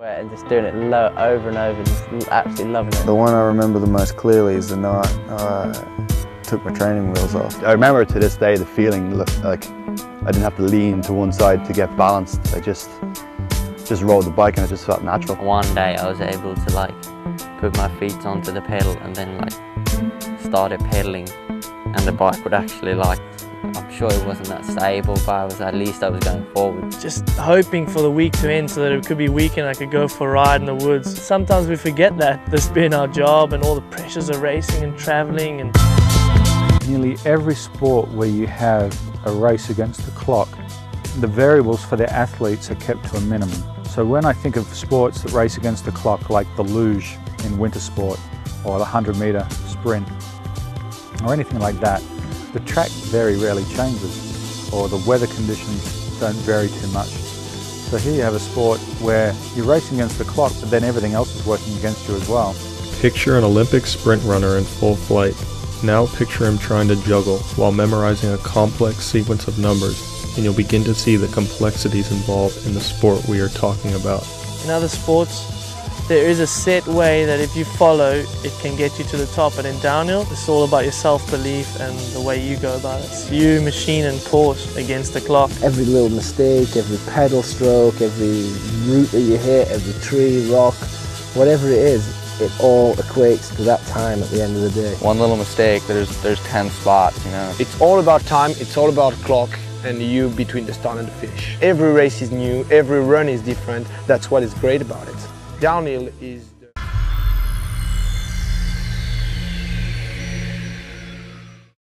And just doing it over and over, just absolutely loving it. The one I remember the most clearly is the night I took my training wheels off. I remember to this day the feeling like I didn't have to lean to one side to get balanced. I just rode the bike and it just felt natural. One day I was able to put my feet onto the pedal and then started pedaling, and the bike would actually I'm sure it wasn't that stable, but at least I was going forward. Just hoping for the week to end so that it could be weekend, I could go for a ride in the woods. Sometimes we forget that, this being our job and all the pressures of racing and travelling. And nearly every sport where you have a race against the clock, the variables for the athletes are kept to a minimum. So when I think of sports that race against the clock, like the luge in winter sport, or the 100-metre sprint, or anything like that, the track very rarely changes, or the weather conditions don't vary too much. So here you have a sport where you're racing against the clock, but then everything else is working against you as well. Picture an Olympic sprint runner in full flight. Now picture him trying to juggle while memorizing a complex sequence of numbers, and you'll begin to see the complexities involved in the sport we are talking about. in other sports, there is a set way that if you follow, it can get you to the top. But in downhill, it's all about your self-belief and the way you go about it. It's you, machine and course against the clock. Every little mistake, every pedal stroke, every route that you hit, every tree, rock, whatever it is, it all equates to that time at the end of the day. One little mistake, there's 10 spots, you know. It's all about time, it's all about clock and you between the start and the finish. Every race is new, every run is different. That's what is great about it. Downhill is